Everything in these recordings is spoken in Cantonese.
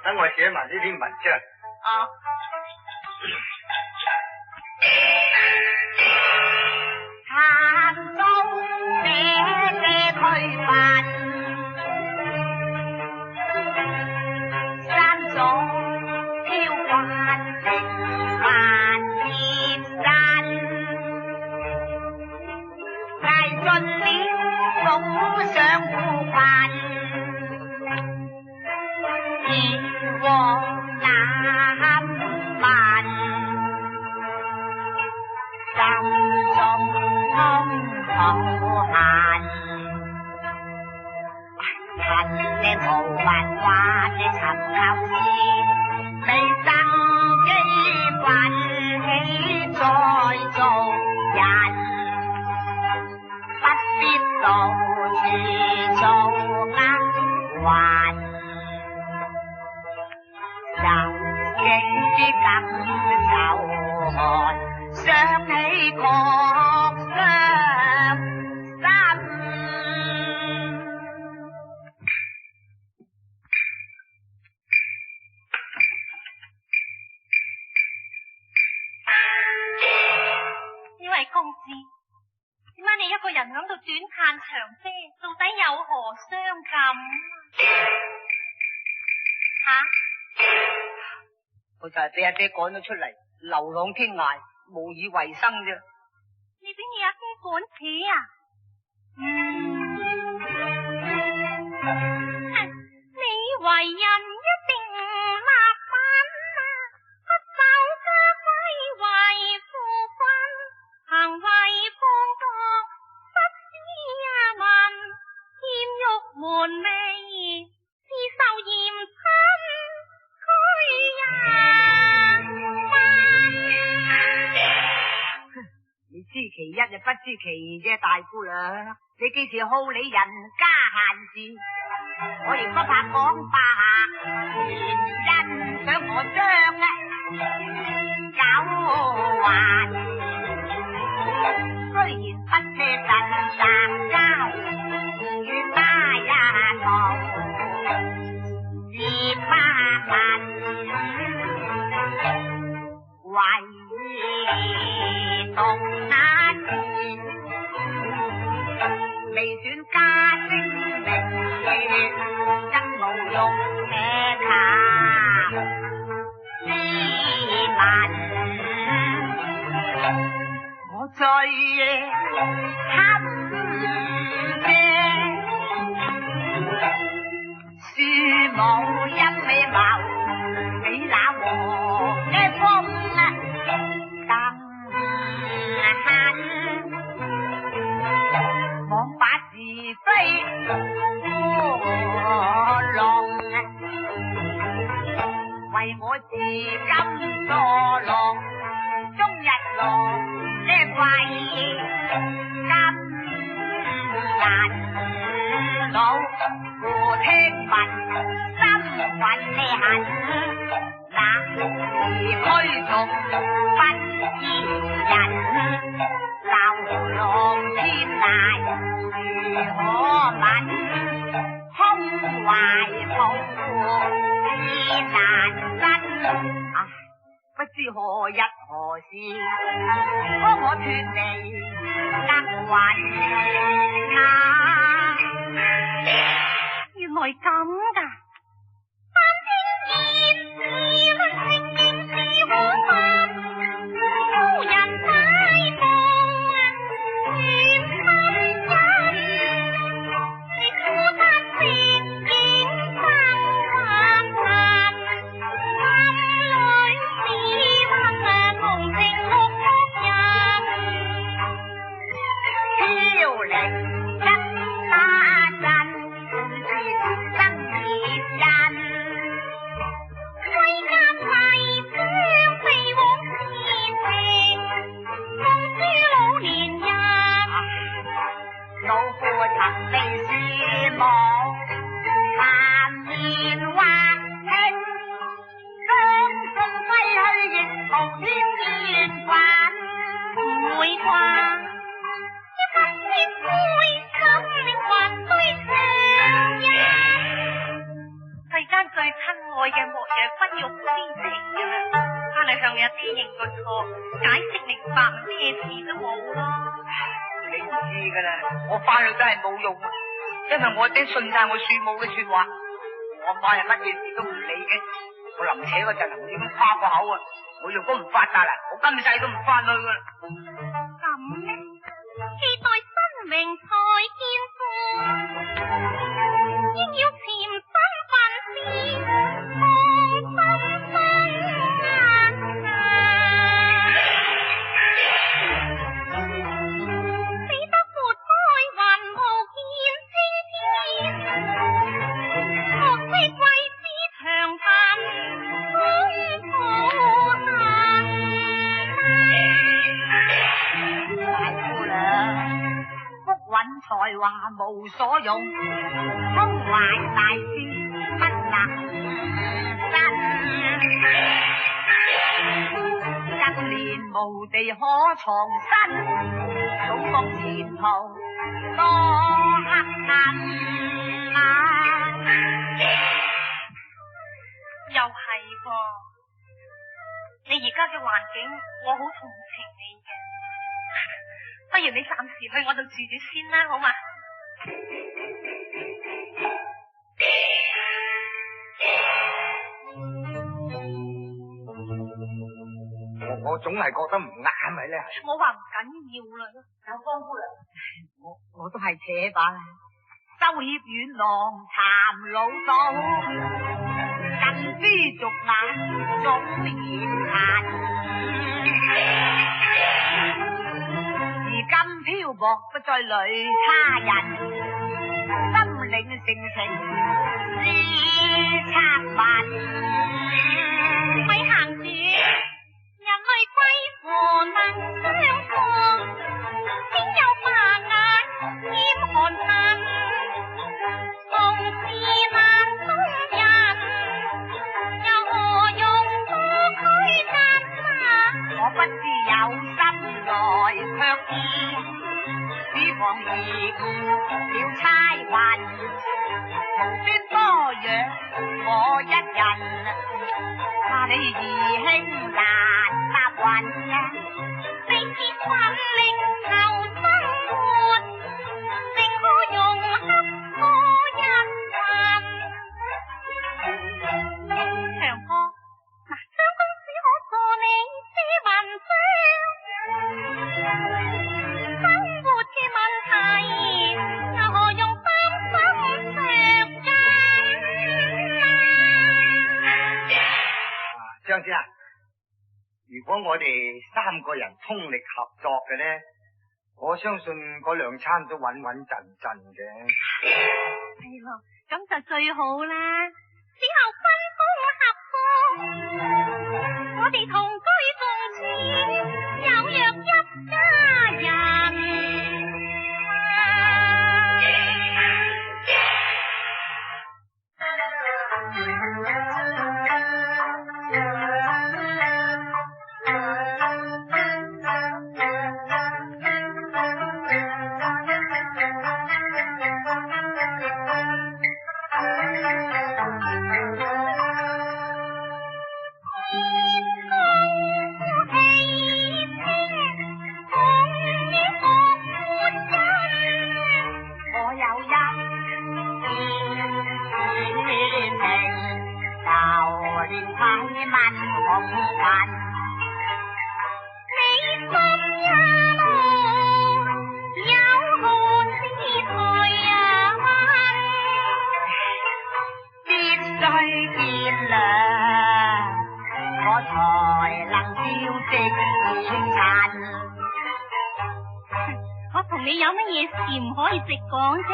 等我寫埋呢篇文章。哦。行中這區分，山中飄帆成萬鐵身，捱盡了總想苦困。往南問，心中空恨，恨這無文化這尋求事，未生機奮起再做人，不必到處做厄運。受驚之感受寒，想起覺傷心。呢位公子，點解你一個人響度短嘆長嗟？到底有何傷感？我就係俾阿爹趕咗出嚟，流浪天涯，無以為生啫。你俾你阿爹趕起啊？你為人一定立品啊，不守家規為父分，行為放蕩不思民，劍玉門楣是受嚴親。你知其一就不知其二啫，大姑娘。你幾時好理人家閒事？我亦不怕講白，原因想我將狡猾，雖然不捨神雜交，與他一同是巴民。動那時，未選家聲名，真無用且卡斯文。我最貪嘅樹冇一尾毛，比那和嘅風更狠，妄把是非捉弄，為我自甘墮落，終日落呢貴金銀佬，胡聽聞心運呢痕，那時驅逐不義人，流浪天涯如可吻，空懷抱意難伸。不知何日何時，幫我脫離厄運啊！原來咁㗎，但聽見是論情景是可分，夫人擺佈全心真，你孤單寂影生幻塵，心裏是溫同情六福人，飄零一那陣。生別人，歸家齊相避往事情，共知老年人。老夫曾被視望，談年華興，相送歸去亦無添緣分，唔會啩？一不知悔，怎令還對長人？世間最親愛嘅莫若不育之情㗎啦，翻嚟向你阿爹認個錯，解釋明白咩事都冇咯。你唔知噶啦，我翻去真係冇用啊，因為我爹信晒我樹母嘅說話，我媽係乜嘢事都唔理嘅。我臨扯嗰陣我已經誇過口啊，我若果唔發達啦，我今世都唔翻去噶啦。咁呢？期待新榮才見父，應要潛心奮戰，放心生死得活開雲無見青天，學識為之長貧空抱恨。大姑娘，福韻才華無所用，胸懷大志不能伸，更年無地可藏身，早覺前途多黑暗啊！又係噃，你而家嘅環境，我好同情你嘅。不如你暫時去我度住住先啦，好嘛？我總係覺得唔啱咪咧。我話唔緊要啦，有方夫啦，我都係扯把啦。收協遠郎談老道，近朱逐眼總言閒。而今漂泊不再累他人，心領性情思策文。咪行住，人類貴和能相抗，先有白眼掩寒塵，同是難中人，又何用多拘謹啊？我不知有心來卻意，只望兒誤了差運，無端多養我一人，怕你義兄難。搭運啊！你結奮力求生活，正可用恰多一份。長哥，嗱，張公子可助你遮雲霜，生活嘅問題又何用擔心着緊張姐啊，如果我哋3個人通力合作嘅呢，我相信嗰2餐都穩穩陣陣嘅。係咯，咁就最好啦。之後分工合作，我哋同居共處，有若一家人。你有乜嘢事唔可以直講啫？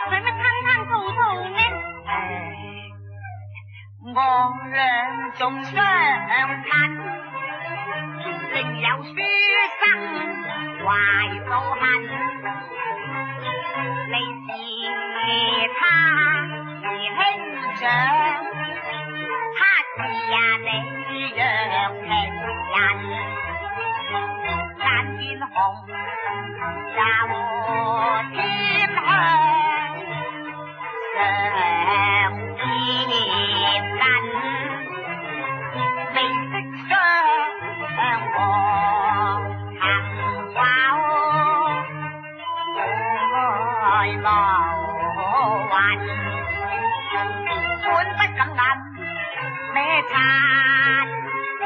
使乜吞吐吐呢？我倆仲相親，另有書生懷抱恨。你是他是兄長，他是你若情人，眼見紅就天香，常見近，未識相和幸否？愛無雲，本不敢諗，咩擦我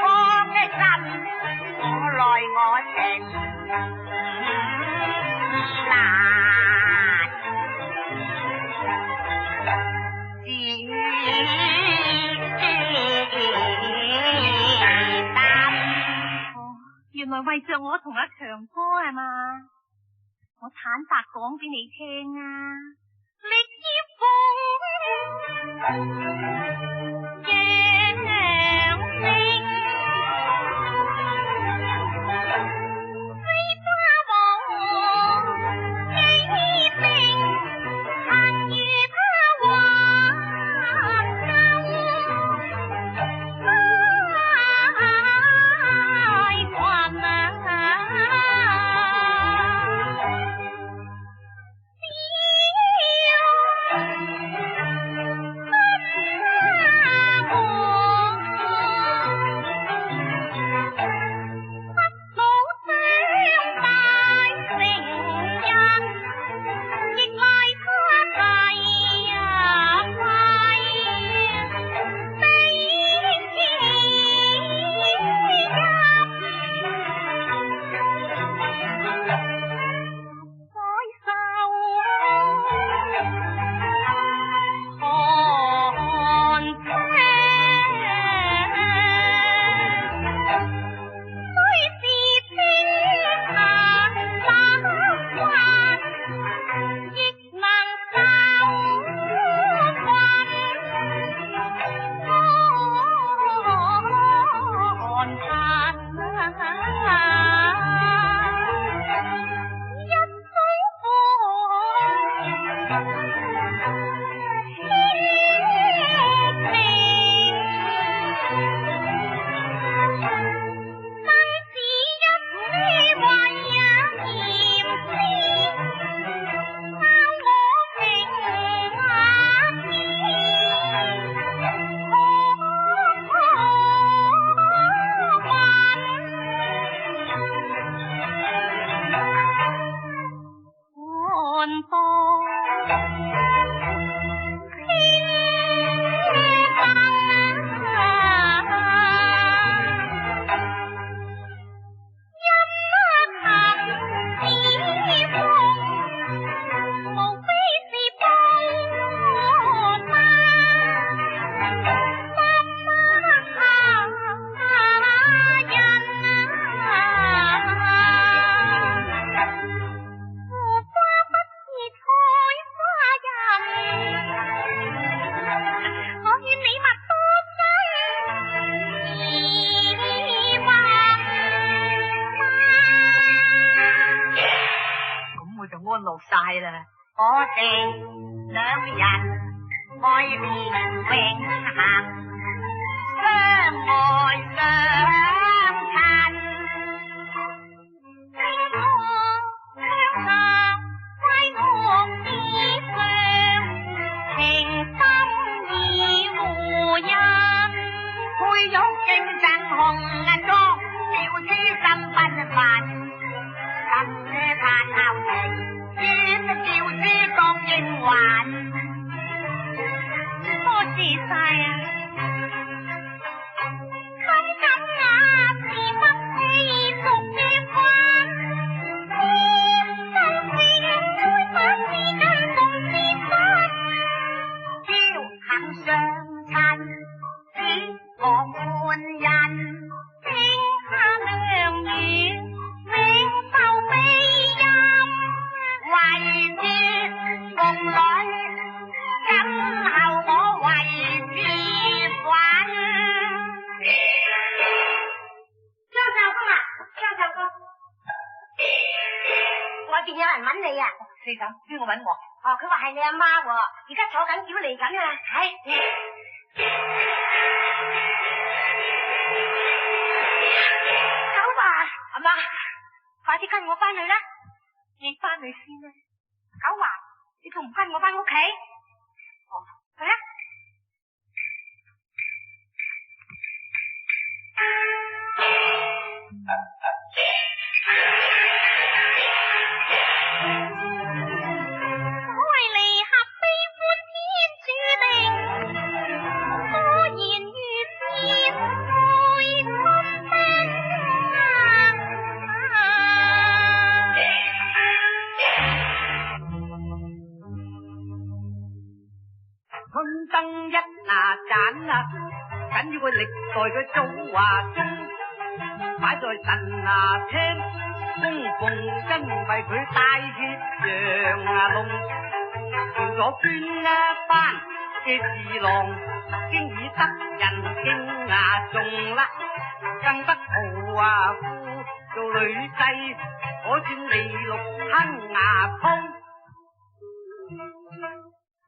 嘅心，我來我情。原來為着我同阿強哥係嘛？我坦白講俾你聽啊，力竭風揚聲，飛花王幾聲，行如他還夠。安樂晒啦。我哋兩人愛戀永恆，相愛相親。天空向上，歸我之上，情深意互印。配玉競陣紅妝，表痴心奔奔。咁這盼後情，願照知當應還。多謝晒啊！心緊啊，是不棄俗嘅關，真是愛把時間共結婚。要肯相親，只我滿人。聽下良言，領受悲音，為之共女，今後我為之滾。張秀公啊，張秀公，外邊有人揾你啊！四嬸，邊個揾我？哦，佢話係你阿媽喎，而家坐緊轎嚟緊啊！係。九華，阿媽，快啲跟我翻去啦！你翻去先啦。九華，你仲唔跟我翻屋企？哦，去啊！所謂離合悲歡天注定，多言如是愛心春燈一盞啊，緊要佢歷代嘅造華鐘，擺在神廳，供奉因為佢帶血羊龍，做咗捐一班嘅侍郎，經已得人敬重啦，更不豪富做女婿，可算利祿亨通。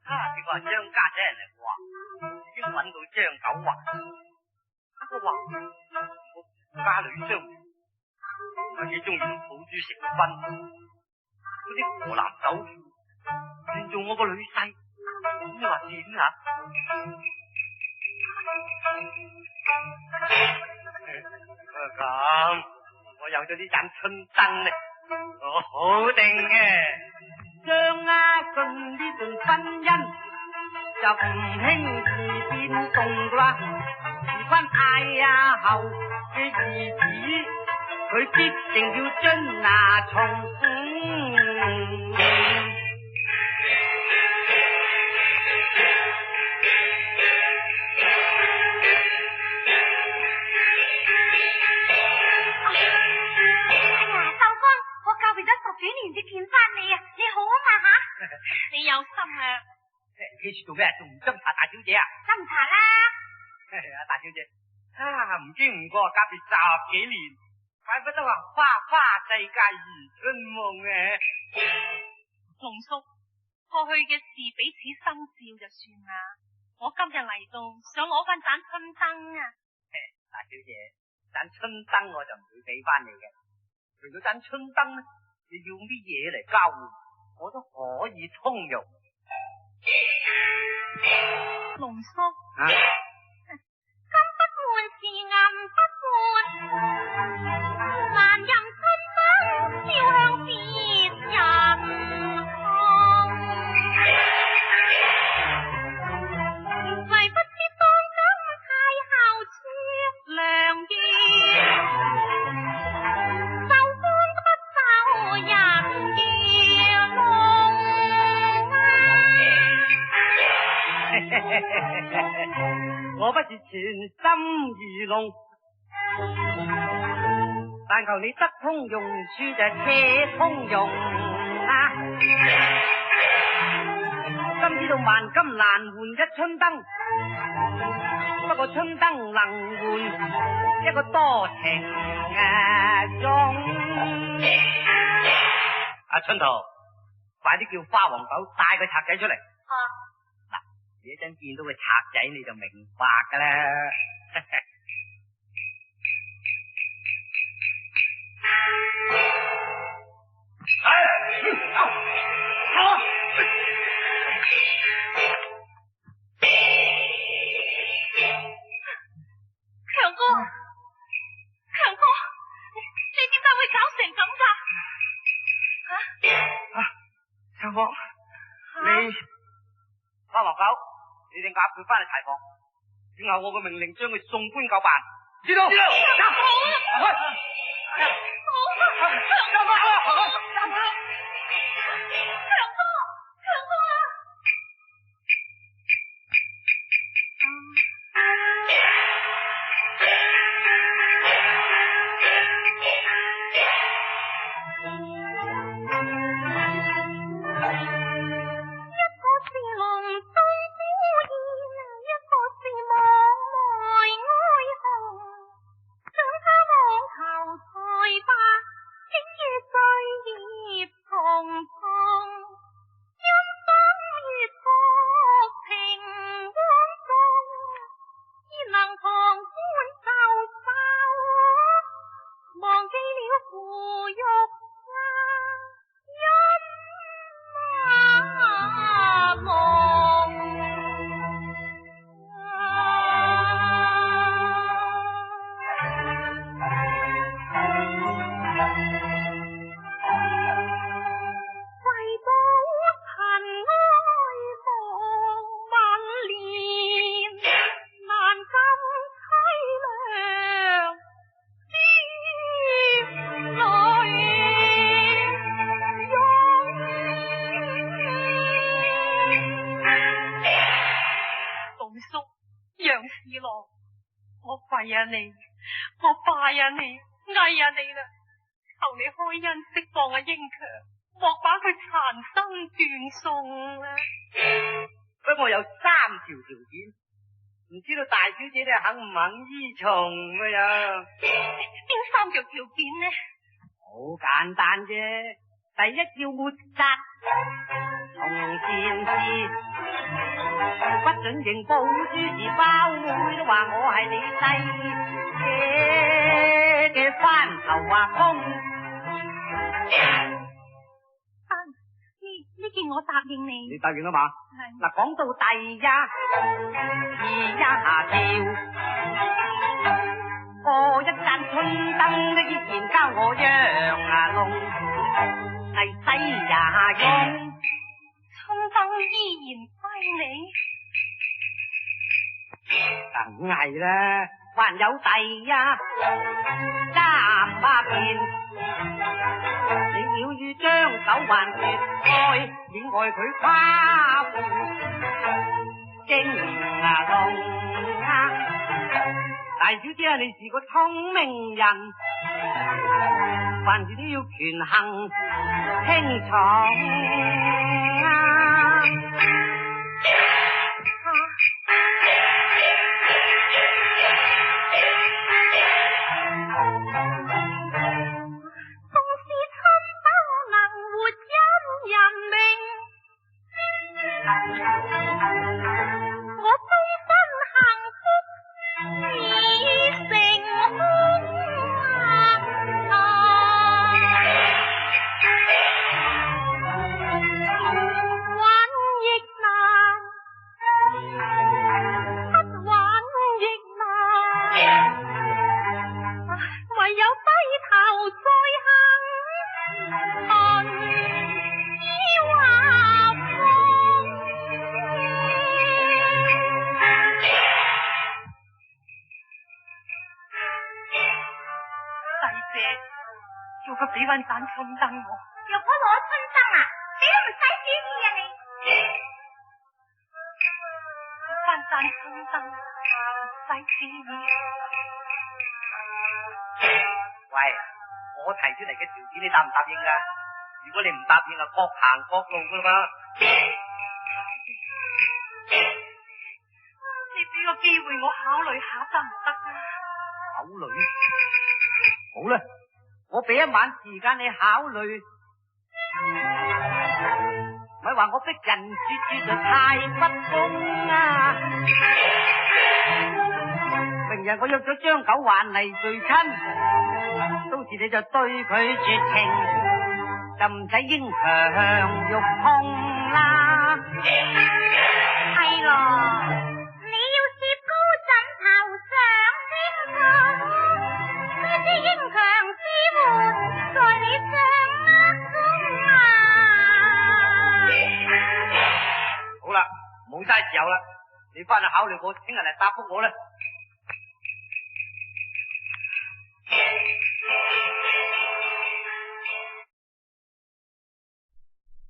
你話張家姐人嚟話，已經揾到張九華，不過話我父家女相傳，我幾中意同寶珠成婚，嗰啲河南首富願做我個女婿，你話點啊？咁我有咗呢盞春燈咧，我好定嘅。張家俊呢段婚姻就唔輕易變動噶啦，事關太后嘅兒子，佢必定要遵從。幾年先見翻你啊！你好啊嘛吓，你有心啊！幾時做咩？仲唔斟茶大小姐啊？斟茶啦！大小姐唔經唔覺隔別10幾年，怪不得話花花世界如春夢嘅。龍叔，過去嘅事彼此心照就算啦。我今日嚟到想攞翻盞春燈啊！大小姐，盞春燈我就唔會俾翻你嘅，除咗盞春燈咧。你要啲嘢嚟交換，我都可以通用。龍叔，金不換是銀不換，難任春燈照向別人看，誰不知當今太后出良言。我不是全心愚弄，但求你得通用處就且通用啊！今知道萬金難換一春燈，不過春燈能換一個多情中。阿春桃，快啲叫花王狗帶個賊仔出嚟。啊，嗱，你一陣見到個賊仔你就明白噶啦。強哥，強哥，你點解會搞成咁噶？秋芳，你花王狗，你哋押佢翻嚟柴房，聽候我嘅命令將佢送官究辦。知道。你，我拜呀你，嗌呀你啦，求你開恩釋放阿英強，莫把佢殘生斷送啦。不過有3條條件，唔知道大小姐你肯唔肯依從嘅呀？邊3條條件呢？好簡單啫，第一要抹殺，從前事不准認報諸事包妹都話我係你細姐嘅翻頭畫工。呢件我答應你。你答應啊嘛？係。嗱，講到第一條，過一盞春燈呢，依然交我讓龍，係西也用。春燈依然歸你。梗係啦，還有第三件，你要於將手還絕愛，戀愛佢夸父驚龍大小姐啊，你是個聰明人，凡事都要權衡輕重。俾翻盞春燈我，若果攞春燈啊，你都唔使旨意啊你。攞翻盞春燈，唔使旨意。喂，我提出嚟嘅條件你答唔答應噶？如果你唔答應啊，各行各路噶啦嘛。你俾個機會我考慮下得唔得啊？考慮？好啦。我俾一晚時間你考慮。咪話我逼人處處就太不公啊！明日我約咗張九還嚟聚親，到時你就對佢絕情，就唔使英強欲痛啦。係咯，你要攝高枕頭上天堂，呢啲英強之門在你掌握中啊！好啦，冇嘥時候啦，你翻去考慮過，聽日嚟答覆我啦。